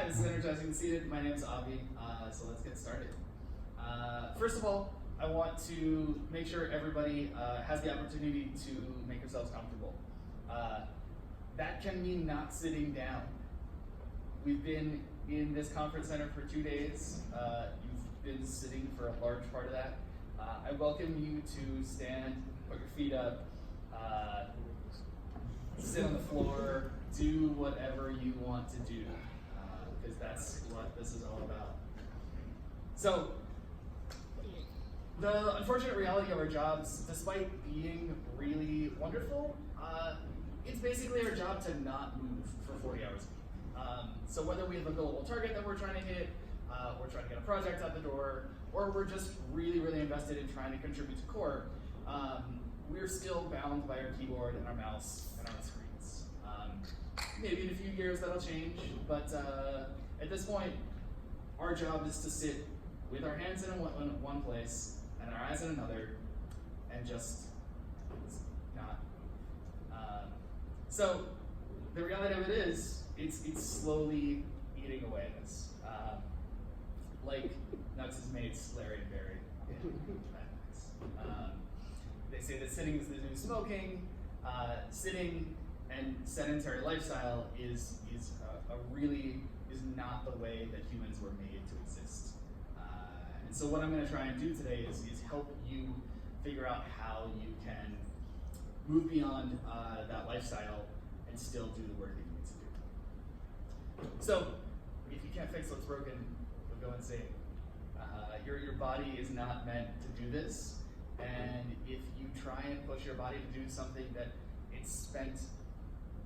Hi, this is Energizing and Seated. My name is Avi, so let's get started. First of all, I want to make sure everybody has the opportunity to make yourselves comfortable. That can mean not sitting down. We've been in this conference center for 2 days. You've been sitting for a large part of that. I welcome you to stand, put your feet up, sit on the floor, do whatever you want to do, because that's what this is all about. So, the unfortunate reality of our jobs, despite being really wonderful, it's basically our job to not move for 40 hours a week. So whether we have a billable target that we're trying to hit, we're trying to get a project out the door, or we're just really, really invested in trying to contribute to core, we're still bound by our keyboard and our mouse and our screens. Maybe in a few years that'll change, but at this point, our job is to sit with our hands in one place and our eyes in another, and just not. So the reality of it is, it's slowly eating away at us. Like Nuts' mates, Larry and Barry. They say that sitting is the new smoking. Sitting and sedentary lifestyle is not the way that humans were made to exist. And so what I'm going to try and do today is help you figure out how you can move beyond that lifestyle and still do the work that you need to do. So if you can't fix what's broken, you'll go insane. Your body is not meant to do this, and if you try and push your body to do something that it's spent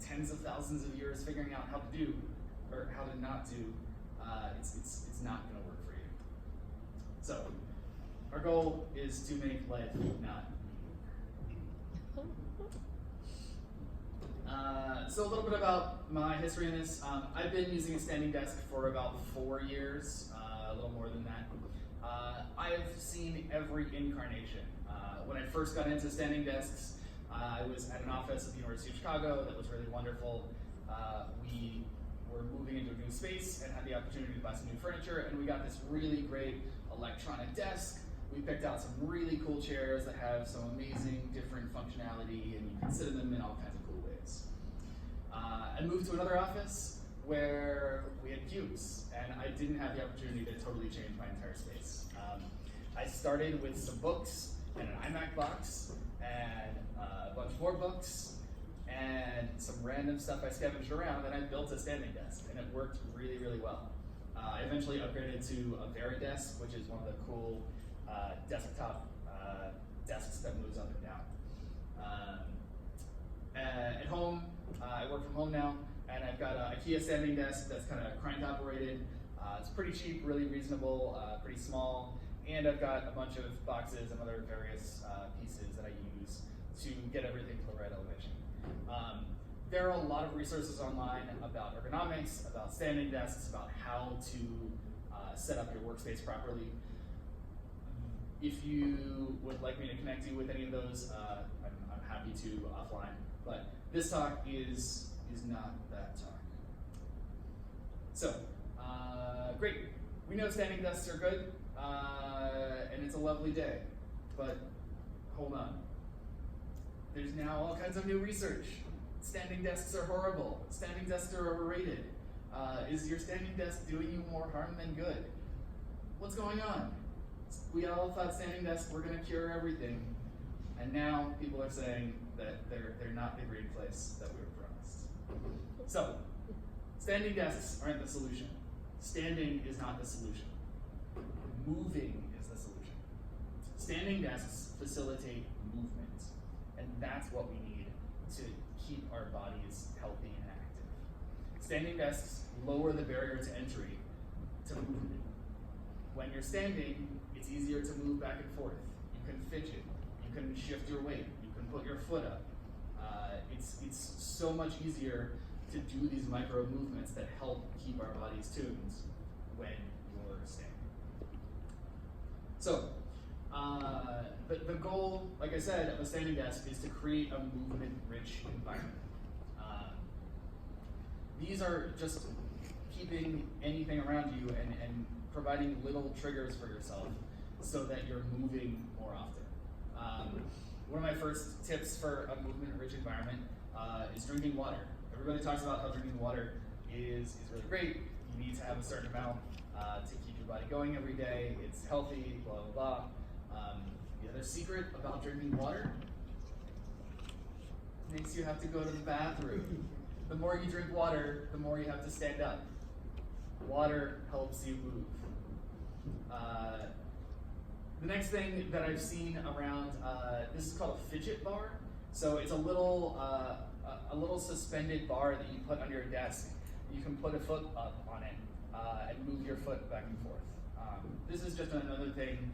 tens of thousands of years figuring out how to do, or how to not do, it's not going to work for you. So, our goal is to make life not so a little bit about my history in this. I've been using a standing desk for about 4 years, a little more than that. I've seen every incarnation. When I first got into standing desks, I was at an office at the University of Chicago that was really wonderful. We were moving into a new space and had the opportunity to buy some new furniture, and we got this really great electronic desk. We picked out some really cool chairs that have some amazing different functionality, and you can sit in them in all kinds of cool ways. I moved to another office where we had cubes, and I didn't have the opportunity to totally change my entire space. I started with some books and an iMac box and a bunch more books and some random stuff I scavenged around, and I built a standing desk, and it worked really, really well. I eventually upgraded to a VariDesk, which is one of the cool desktop desks that moves up and down. At home, I work from home now, and I've got an IKEA standing desk that's kind of crank operated. It's pretty cheap, really reasonable, pretty small, and I've got a bunch of boxes and other various pieces that I use to get everything to the right elevation. There are a lot of resources online about ergonomics, about standing desks, about how to set up your workspace properly. If you would like me to connect you with any of those, I'm happy to offline. But this talk is not that talk. So, great. We know standing desks are good, and it's a lovely day. But hold on. There's now all kinds of new research. Standing desks are horrible. Standing desks are overrated. Is your standing desk doing you more harm than good? What's going on? We all thought standing desks were going to cure everything, and now people are saying that they're not the great place that we were promised. So, standing desks aren't the solution. Standing is not the solution. Moving is the solution. Standing desks facilitate movement, and that's what we need to keep our bodies healthy and active. Standing desks lower the barrier to entry to movement. When you're standing, it's easier to move back and forth. You can fidget, you can shift your weight, you can put your foot up. It's so much easier to do these micro movements that help keep our bodies tuned when you're standing. So, the goal, like I said, of a standing desk is to create a movement-rich environment. These are just keeping anything around you and providing little triggers for yourself so that you're moving more often. One of my first tips for a movement-rich environment is drinking water. Everybody talks about how drinking water is really great. You need to have a certain amount to keep your body going every day. It's healthy, blah, blah, blah. The other secret about drinking water makes you have to go to the bathroom. The more you drink water, the more you have to stand up. Water helps you move. The next thing that I've seen around, this is called a fidget bar. So it's a little suspended bar that you put under your desk. You can put a foot up on it and move your foot back and forth. This is just another thing.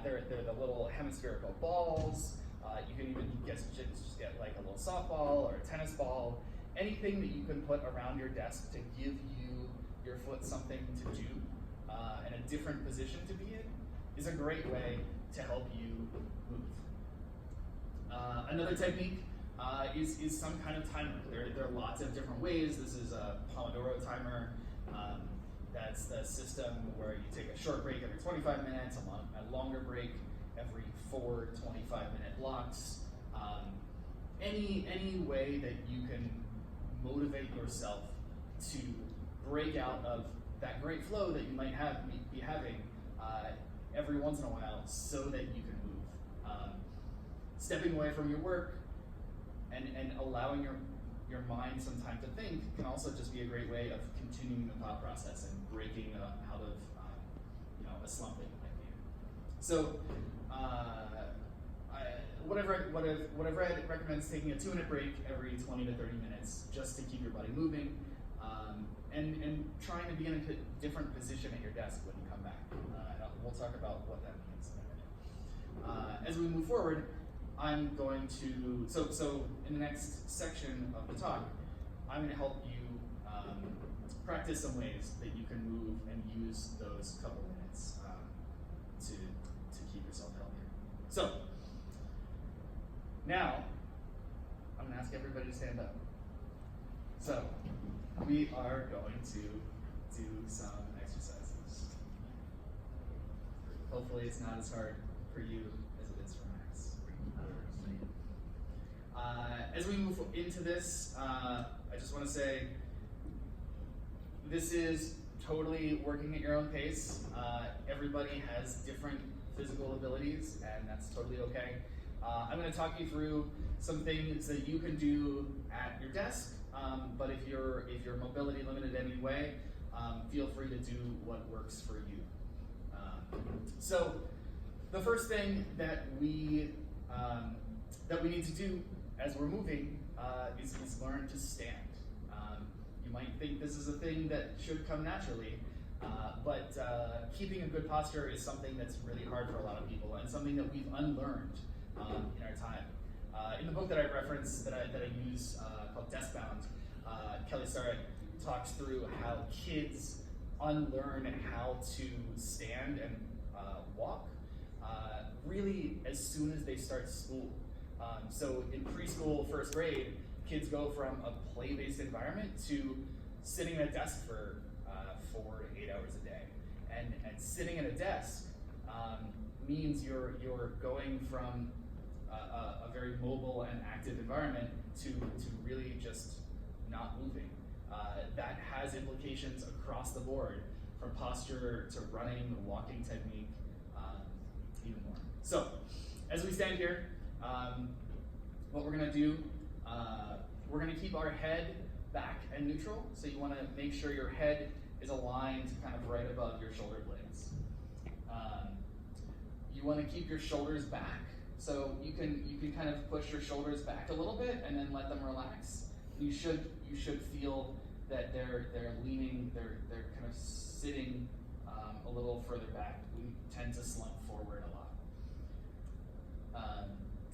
They're the little hemispherical balls. You can even just get like a little softball or a tennis ball. Anything that you can put around your desk to give you your foot something to do and a different position to be in is a great way to help you move. Another technique is some kind of timer. There are lots of different ways. This is a Pomodoro timer. That's the system where you take a short break every 25 minutes, a longer break every 4 25-minute blocks. Any way that you can motivate yourself to break out of that great flow that you might be having every once in a while so that you can move. Stepping away from your work and allowing your mind some time to think can also just be a great way of continuing the thought process and breaking out of a slump that you might be in. So what I've read recommends taking a 2-minute break every 20 to 30 minutes just to keep your body moving and trying to be in a different position at your desk when you come back. We'll talk about what that means in a minute. As we move forward, I'm going to, so in the next section of the talk, I'm going to help you practice some ways that you can move and use those couple minutes to keep yourself healthier. So, now, I'm going to ask everybody to stand up. So, we are going to do some exercises. Hopefully it's not as hard for you as it is for Max. As we move into this, I just want to say this is totally working at your own pace. Everybody has different physical abilities, and that's totally okay. I'm going to talk you through some things that you can do at your desk, but if you're mobility limited anyway, feel free to do what works for you. So the first thing that we need to do as we're moving is learn to stand. You might think this is a thing that should come naturally, but keeping a good posture is something that's really hard for a lot of people and something that we've unlearned in our time. In the book that I reference, that I use called Deskbound, Kelly Starrett talks through how kids unlearn how to stand and walk really as soon as they start school. So in preschool, first grade, kids go from a play-based environment to sitting at a desk for 4 to 8 hours a day. And sitting at a desk means you're going from a very mobile and active environment to really just not moving. That has implications across the board, from posture to running, walking technique, even more. So, as we stand here, what we're going to do, we're going to keep our head back and neutral. So you want to make sure your head is aligned kind of right above your shoulder blades. You want to keep your shoulders back. So you can kind of push your shoulders back a little bit and then let them relax. You should feel that they're leaning, they're kind of sitting a little further back. We tend to slump forward a lot.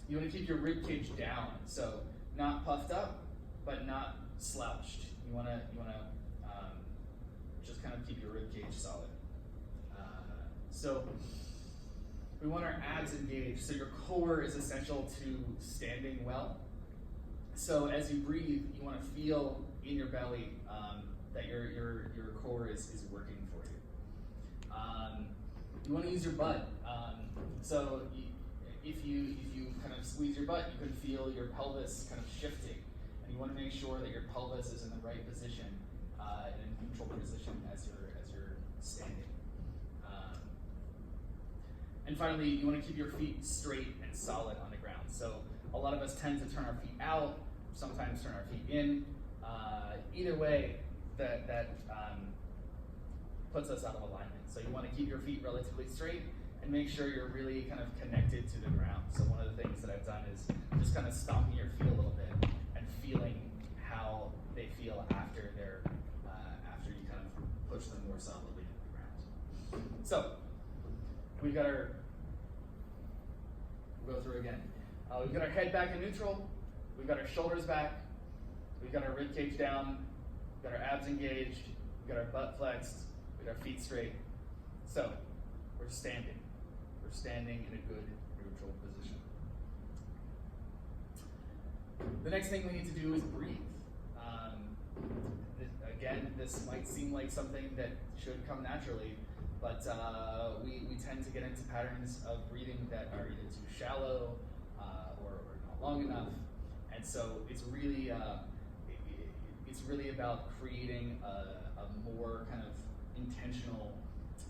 You want to keep your rib cage down, so not puffed up, but not slouched. You want to just kind of keep your rib cage solid. So we want our abs engaged. So your core is essential to standing well. So as you breathe, you want to feel in your belly that your core is working for you. You want to use your butt. So if you kind of squeeze your butt, you can feel your pelvis kind of shifting. And you want to make sure that your pelvis is in the right position, in a neutral position as you're standing. And finally, you want to keep your feet straight and solid on the ground. So a lot of us tend to turn our feet out, sometimes turn our feet in. Either way, that puts us out of alignment. So you want to keep your feet relatively straight and make sure you're really kind of connected to the ground. So one of the things that I've done is just kind of stomping your feet a little bit and feeling how they feel after you kind of push them more solidly into the ground. So we've got we'll go through again. We've got our head back in neutral. We've got our shoulders back. We've got our rib cage down. We've got our abs engaged. We've got our butt flexed. We've got our feet straight. So we're standing. We're standing in a good neutral position. The next thing we need to do is breathe. Again, this might seem like something that should come naturally, but we tend to get into patterns of breathing that are either too shallow or not long enough, and so it's really about creating a more kind of intentional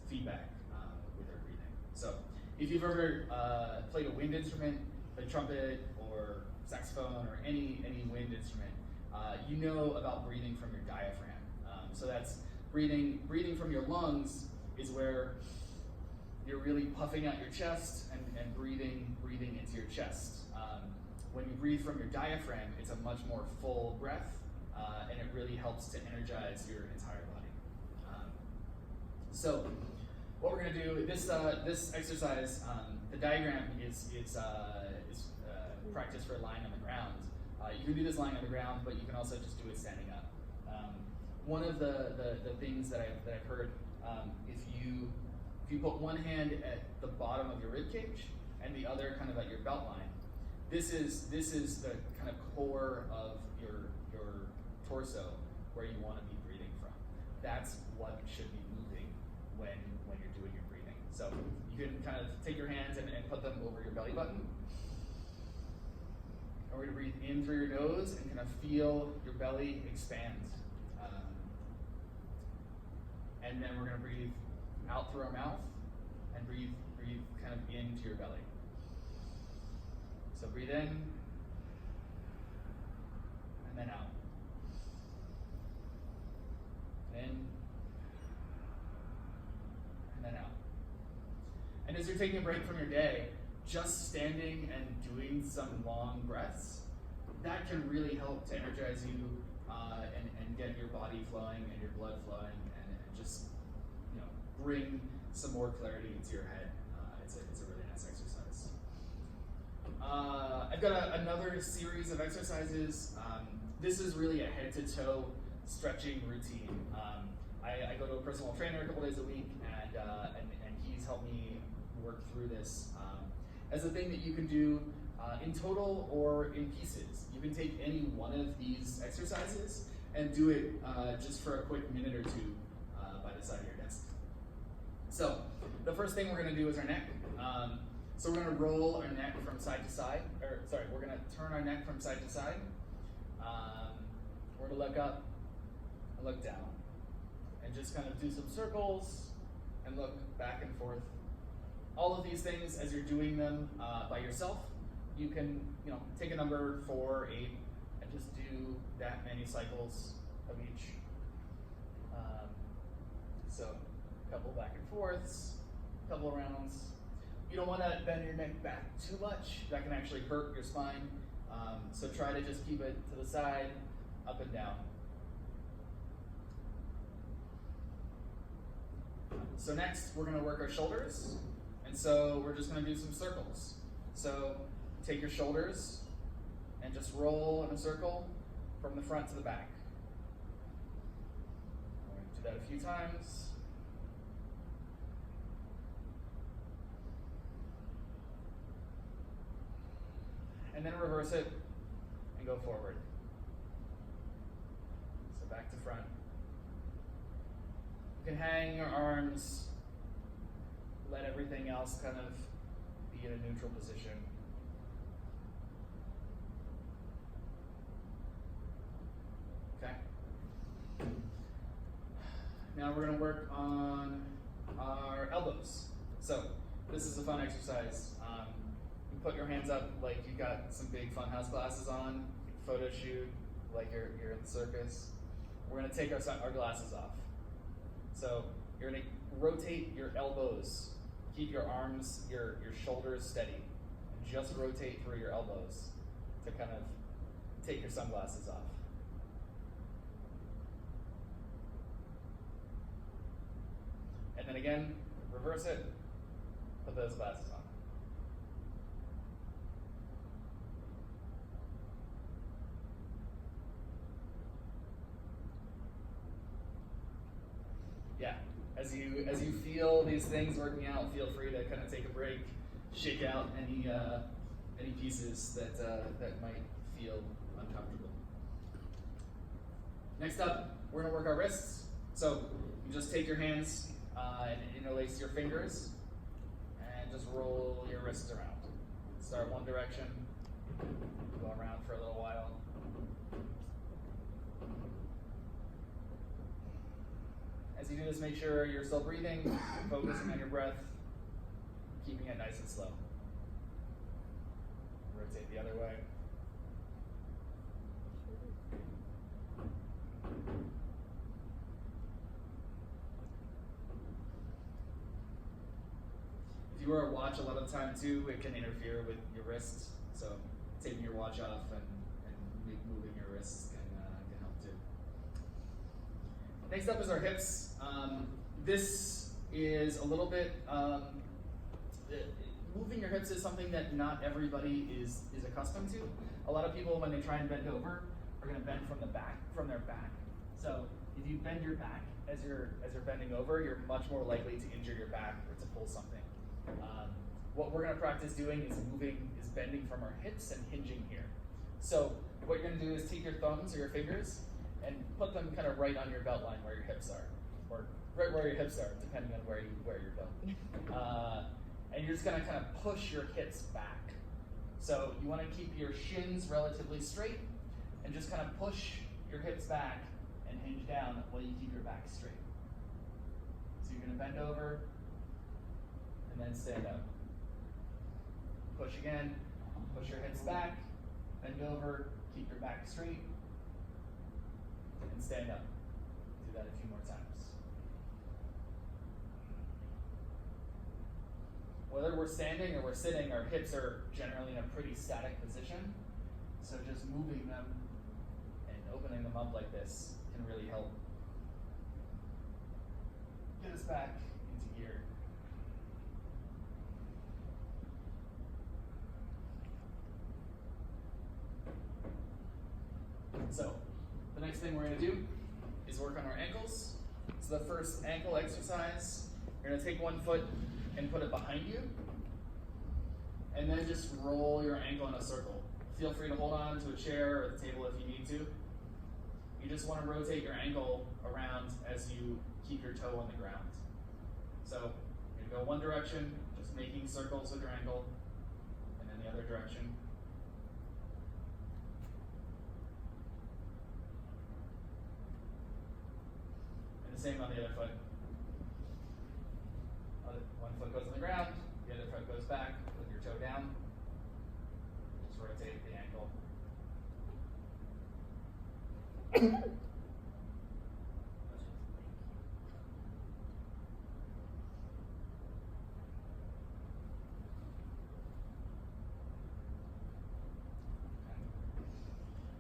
feedback with our breathing. So if you've ever played a wind instrument, a trumpet or saxophone or any wind instrument, you know about breathing from your diaphragm. So that's breathing from your lungs is where you're really puffing out your chest and breathing into your chest. When you breathe from your diaphragm, it's a much more full breath, and it really helps to energize your entire body. So what we're going to do, this exercise, the diagram is practice for lying on the ground. You can do this lying on the ground, but you can also just do it standing up. One of the things that I've heard, if you put one hand at the bottom of your rib cage and the other kind of at your belt line, this is the kind of core of your torso where you want to be breathing from. That's what should be moving when you're doing your breathing. So you can kind of take your hands and put them over your belly button. And we're going to breathe in through your nose and kind of feel your belly expand. And then we're going to breathe out through our mouth and breathe kind of into your belly. So breathe in and then out. In and then out. And as you're taking a break from your day, just standing and doing some long breaths, that can really help to energize you and get your body flowing and your blood flowing and just bring some more clarity into your head. It's a really nice exercise. I've got another series of exercises. This is really a head-to-toe stretching routine. I go to a personal trainer a couple days a week, and he's helped me work through this as a thing that you can do in total or in pieces. You can take any one of these exercises and do it just for a quick minute or two by the side of your desk. So the first thing we're going to do is our neck. So we're going to roll our neck from side to side, we're going to turn our neck from side to side. We're going to look up and look down and just kind of do some circles and look back and forth. All of these things, as you're doing them by yourself, you can take a number 4, 8, and just do that many cycles of each. So a couple back and forths, a couple of rounds. You don't want to bend your neck back too much. That can actually hurt your spine. So try to just keep it to the side, up and down. So next, we're going to work our shoulders. And so we're just going to do some circles. So take your shoulders and just roll in a circle from the front to the back. We're going to do that a few times. And then reverse it and go forward. So back to front You can hang your arms, let everything else kind of be in a neutral position. Okay. Now we're going to work on our elbows. So this is a fun exercise. You put your hands up like you got some big funhouse glasses on, photo shoot like you're in the circus. We're going to take our glasses off. So you're going to rotate your elbows. Keep your arms, your shoulders steady. And just rotate through your elbows to kind of take your sunglasses off. And then again, reverse it, put those glasses on. Yeah, as you feel these things working out, feel free to kind of take a break, shake out any pieces that might feel uncomfortable. Next up, we're gonna work our wrists. So you just take your hands and interlace your fingers and just roll your wrists around. Start one direction, go around for a little while. As you do this, make sure you're still breathing, focusing on your breath, keeping it nice and slow. Rotate the other way. If you wear a watch a lot of the time too, it can interfere with your wrists. So taking your watch off and moving your wrists can help too. Next up is our hips. This is a little bit, moving your hips is something that not everybody is accustomed to. A lot of people, when they try and bend over, are going to bend from their back. So if you bend your back as you're bending over, you're much more likely to injure your back or to pull something. What we're going to practice doing is bending from our hips and hinging here. So what you're going to do is take your thumbs or your fingers and put them kind of right on your belt line where your hips are, or right where your hips are, depending on where you wear your belt. And you're just going to kind of push your hips back. So you want to keep your shins relatively straight and just kind of push your hips back and hinge down while you keep your back straight. So you're going to bend over and then stand up. Push again, push your hips back, bend over, keep your back straight, and stand up. Do that a few more times. Whether we're standing or we're sitting, our hips are generally in a pretty static position. So just moving them and opening them up like this can really help get us back into gear. So the next thing we're going to do is work on our ankles. So the first ankle exercise, you're going to take one foot and put it behind you, and then just roll your ankle in a circle. Feel free to hold on to a chair or the table if you need to. You just want to rotate your ankle around as you keep your toe on the ground. So you're going to go one direction, just making circles with your ankle, and then the other direction. And the same on the other foot. One foot goes on the ground, the other foot goes back with your toe down. Just rotate the ankle.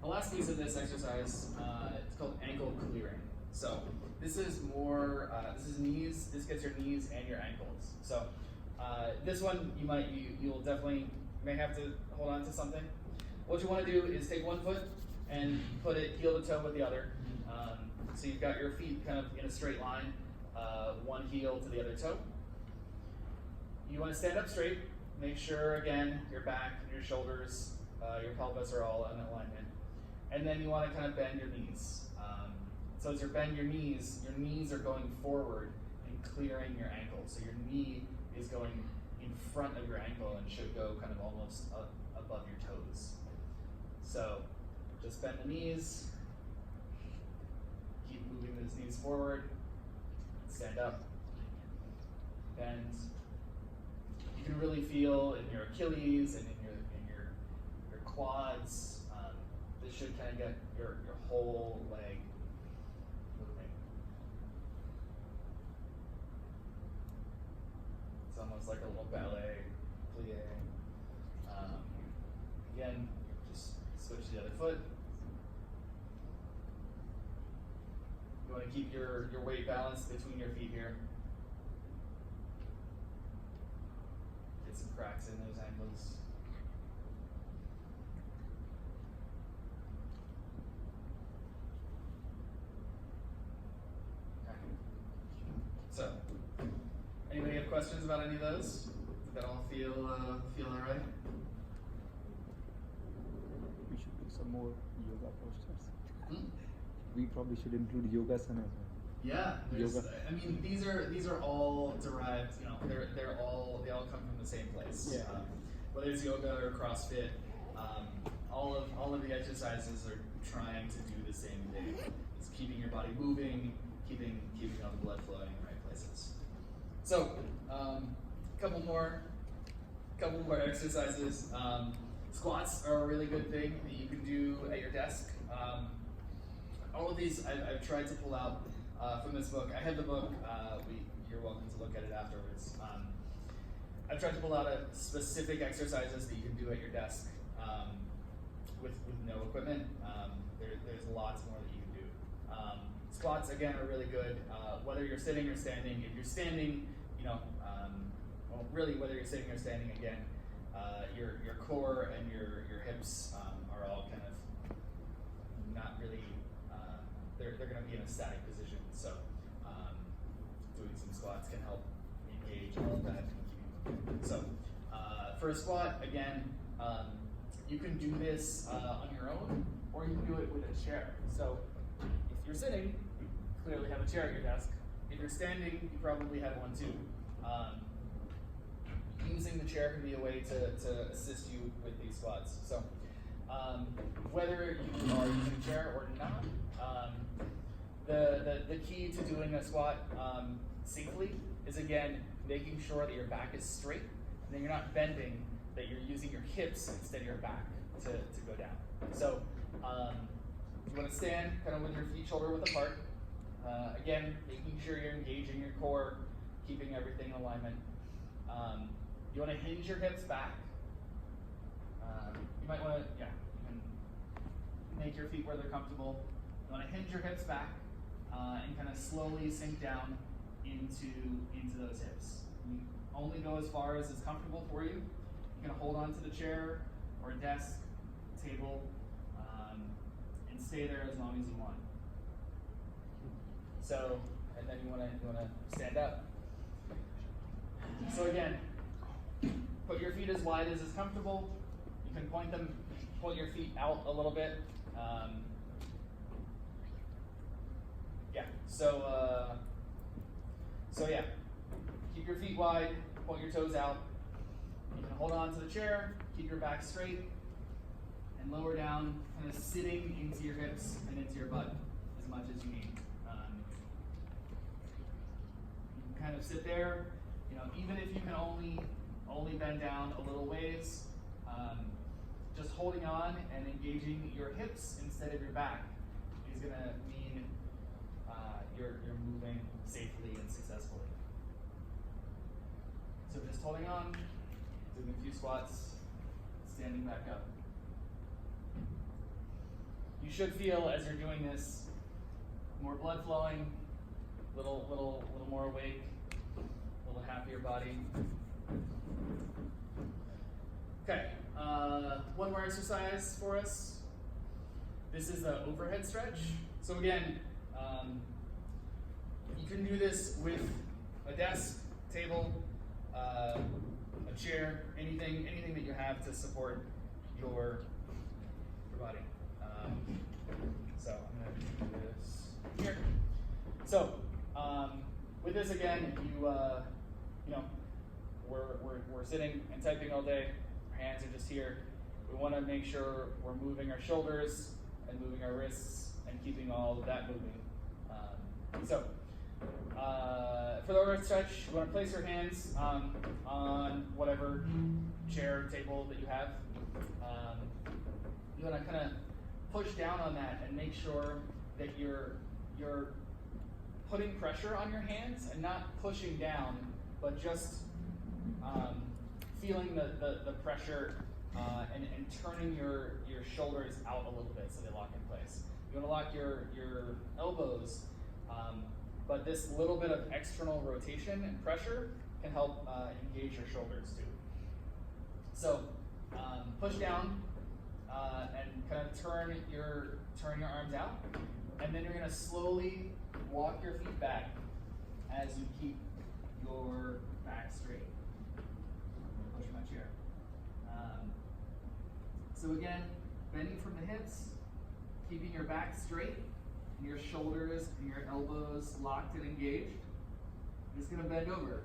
The last piece of this exercise, it's called ankle clearing. So this is more, this is knees, this gets your knees and your ankles. So this one you'll definitely may have to hold on to something. What you want to do is take one foot and put it heel to toe with the other. So you've got your feet kind of in a straight line, one heel to the other toe. You want to stand up straight. Make sure, again, your back and your shoulders, your pelvis are all in alignment. And then you want to kind of bend your knees So as you bend your knees are going forward and clearing your ankle. So your knee is going in front of your ankle and should go kind of almost above your toes. So just bend the knees, keep moving those knees forward, stand up, bend. You can really feel in your Achilles and in your quads. This should kind of get your whole leg moving. It's almost like a little ballet plie. Again, just switch to the other foot. You want to keep your weight balanced between your feet here. Get some cracks in those ankles. So, anybody have questions about any of those? Did that all feel all right? We should do some more yoga postures. We probably should include yogasana as well. Yeah, Yoga. I mean, these are all derived. You know, they all come from the same place. Yeah. Whether it's yoga or CrossFit, all of the exercises are trying to do the same thing. It's keeping your body moving, keeping all the blood flowing in the right places. So, couple more exercises. Squats are a really good thing that you can do at your desk. All of these I've tried to pull out from this book. I have the book. You're welcome to look at it afterwards. I've tried to pull out specific exercises that you can do at your desk with no equipment. There's lots more that you can do. Squats, again, are really good, whether you're sitting or standing. If you're standing, well, really, whether you're sitting or standing, again, your core and your hips are all kind of not really, they're going to be in a static position. So doing some squats can help engage all of that and keep you moving. So for a squat, again, you can do this on your own, or you can do it with a chair. So if you're sitting, you clearly have a chair at your desk. If you're standing, you probably have one too. Using the chair can be a way to assist you with these squats. So whether you are using a chair or not, the key to doing a squat safely is, again, making sure that your back is straight and then you're not bending, that you're using your hips instead of your back to go down. So you want to stand kind of with your feet shoulder width apart. Again, making sure you're engaging your core, keeping everything in alignment. You want to hinge your hips back. You might want to, you can make your feet where they're comfortable. You want to hinge your hips back and kind of slowly sink down into those hips. You only go as far as is comfortable for you. You can hold on to the chair or a desk, table, and stay there as long as you want. So, and then you want to stand up. So again, put your feet as wide as is comfortable. You can point your feet out a little bit. So yeah, keep your feet wide, point your toes out. You can hold on to the chair, keep your back straight, and lower down, kind of sitting into your hips and into your butt as much as you need. You can kind of sit there, even if you can only bend down a little ways, just holding on and engaging your hips instead of your back is going to mean you're moving safely and successfully. So just holding on, doing a few squats, standing back up. You should feel, as you're doing this, more blood flowing, little more awake, a little happier body. Okay, one more exercise for us. This is the overhead stretch. So again, you can do this with a desk, table, a chair, anything that you have to support your body. So I'm going to do this here. So with this again, if you you know, we're sitting and typing all day. Our hands are just here. We want to make sure we're moving our shoulders and moving our wrists and keeping all of that moving. So for the overhead stretch, you want to place your hands on whatever chair or table that you have. You want to kind of push down on that and make sure that you're putting pressure on your hands and not pushing down, but just feeling the pressure and turning your shoulders out a little bit so they lock in place. You want to lock your elbows, but this little bit of external rotation and pressure can help engage your shoulders too. So push down and kind of turn your arms out, and then you're going to slowly walk your feet back as you keep your back straight. Push my chair. So again, bending from the hips, keeping your back straight, and your shoulders and your elbows locked and engaged. I'm just going to bend over.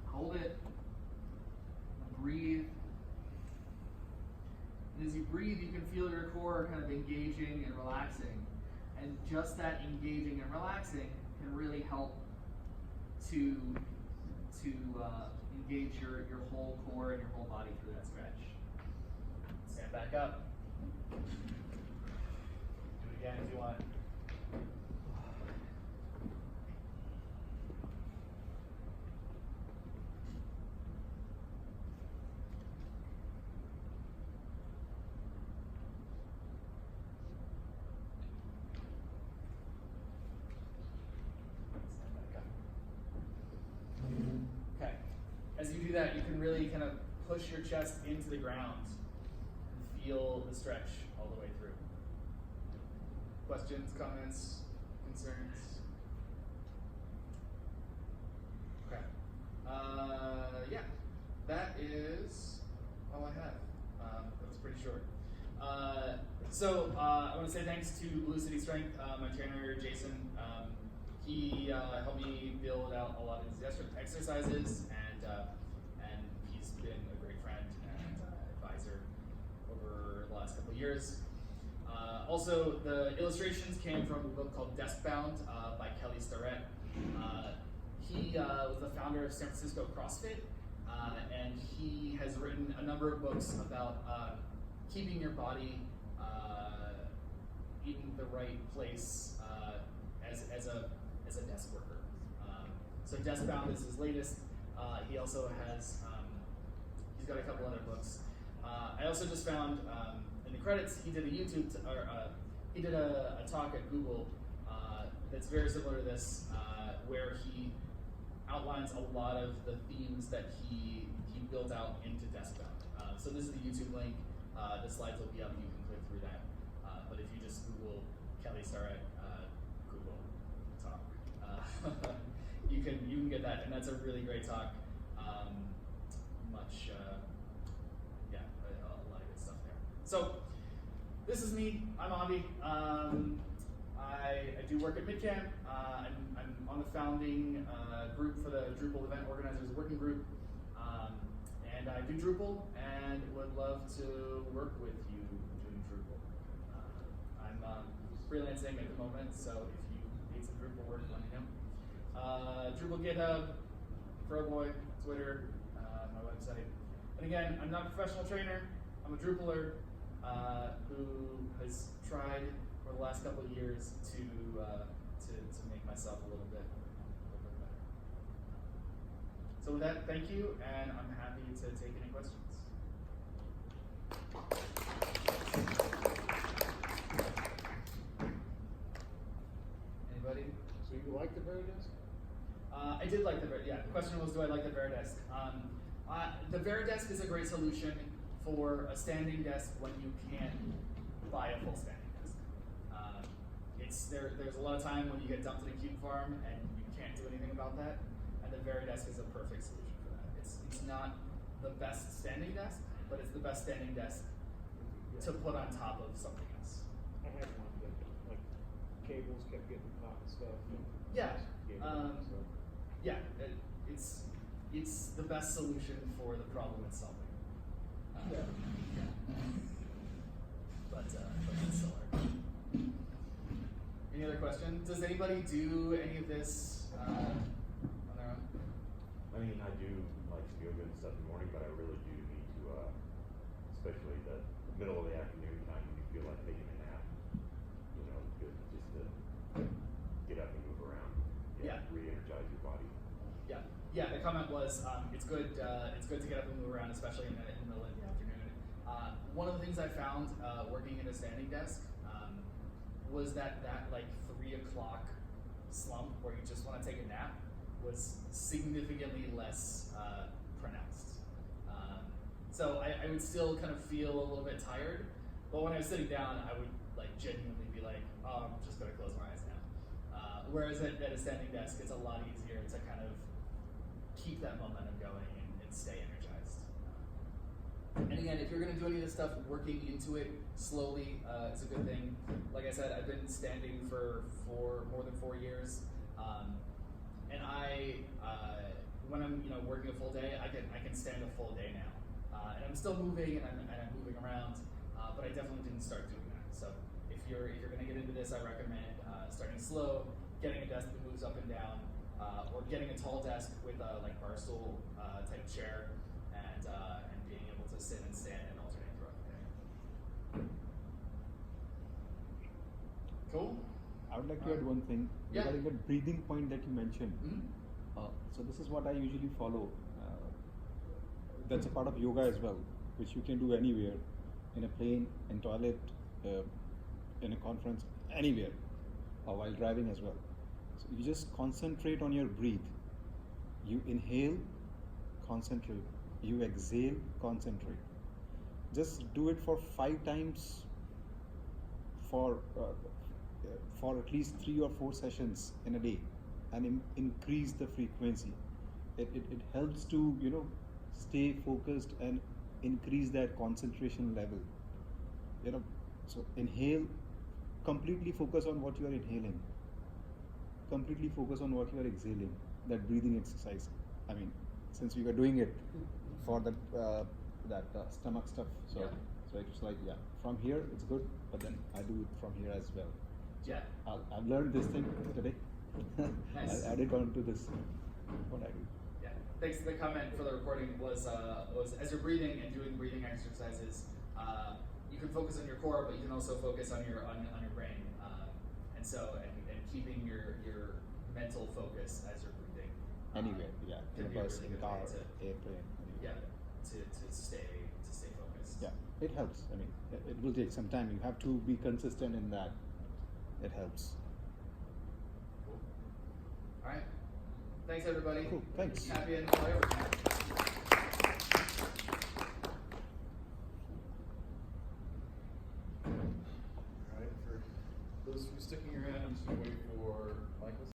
Hold it. Breathe. And as you breathe, you can feel your core kind of engaging and relaxing. And just that engaging and relaxing can really help to engage your whole core and your whole body through that stretch. Stand back up. Do it again if you want. As you do that, you can really kind of push your chest into the ground and feel the stretch all the way through. Questions, comments, concerns? Okay. Yeah, that is all I have. That was pretty short. So I want to say thanks to Blue City Strength, my trainer Jason. He helped me build out a lot of these exercises, and he's been a great friend and advisor over the last couple of years. Also, the illustrations came from a book called Desk Bound by Kelly Starrett. He was the founder of San Francisco CrossFit, and he has written a number of books about keeping your body in the right place as a desk worker. So Desk Bound is his latest. He also has, he's got a couple other books. I also just found in the credits, he did a he did a talk at Google that's very similar to this, where he outlines a lot of the themes that he built out into Desk Bound. So this is the YouTube link. The slides will be up. You can click through that. But if you just Google Kelly Starrett, Google talk, you can get that, and that's a really great talk. A lot of good stuff there. So this is me. I'm Avi. I do work at MidCamp. I'm on the founding group for the Drupal Event Organizers Working Group. And I do Drupal and would love to work with you doing Drupal. I'm freelancing at the moment, so if you need some Drupal work, let me know. Drupal GitHub, Proboy, Twitter, my website. And again, I'm not a professional trainer. I'm a Drupaler who has tried for the last couple of years to make myself a little bit better. So with that, thank you, and I'm happy to take any questions. Anybody? So you like the Veridesk? I did like the yeah. The question was, do I like the Veridesk? The Veridesk is a great solution for a standing desk when you can't buy a full standing desk. There's a lot of time when you get dumped in a cube farm and you can't do anything about that, and the Veridesk is a perfect solution for that. It's not the best standing desk, but it's the best standing desk to put on top of something else. I had one that like cables kept getting caught and stuff. Yeah. So. Yeah, it's the best solution for the problem it's solving. Yeah. But it's still hard. Any other questions? Does anybody do any of this on their own? I mean, I do like yoga and stuff in the morning, but I really do need to, especially the middle of the afternoon time when you feel like taking a nap. You know, it's good just to get up and move around. Yeah. Re-energize your body. Yeah. The comment was it's good to get up and move around, especially in the middle of the afternoon. One of the things I found working at a standing desk was that like 3 o'clock slump where you just want to take a nap was significantly less pronounced. So I would still kind of feel a little bit tired, but when I was sitting down, I would like genuinely be like, oh, I'm just going to close my eyes now. Whereas at a standing desk, it's a lot easier to kind of keep that momentum going and stay energized. And again, if you're going to do any of this stuff, working into it slowly is a good thing. Like I said, I've been standing for more than 4 years, and when I'm working a full day, I can stand a full day now, and I'm still moving and I'm moving around, but I definitely didn't start doing that. So if you're going to get into this, I recommend starting slow, getting a desk that moves up and down, or getting a tall desk with a like bar stool type chair, and being able to sit and stand and alternate throughout the day. Cool. I would like to add one thing Yeah. regarding the breathing point that you mentioned. Mm-hmm. So this is what I usually follow. That's a part of yoga as well, which you can do anywhere, in a plane, in toilet, in a conference, anywhere, or while driving as well. So you just concentrate on your breathe. You inhale, concentrate. You exhale, concentrate. Just do it for 5 times for at least 3 or 4 sessions in a day, and increase the frequency. It helps to stay focused and increase that concentration level. So inhale, completely focus on what you are inhaling. Completely focus on what you are exhaling. That breathing exercise. I mean, since we were doing it for that stomach stuff, so Yeah. so it's like from here it's good, but then I do it from here as well. Yeah. I've learned this thing today. Nice. I'll add it on to this. What I do. Yeah. Thanks. The comment for the recording was as you're breathing and doing breathing exercises, you can focus on your core, but you can also focus on your brain, and keeping your mental focus as you're breathing. Anywhere, yeah. Can In a be a bus, really in good car, way to airplane. Anywhere. to stay focused. Yeah, it helps. I mean, it will take some time. You have to be consistent in that. It helps. Cool. All right. Thanks, everybody. Cool. Thanks. Happy and flyover. All right, for those who are sticking around, I'm just gonna wait for Michael.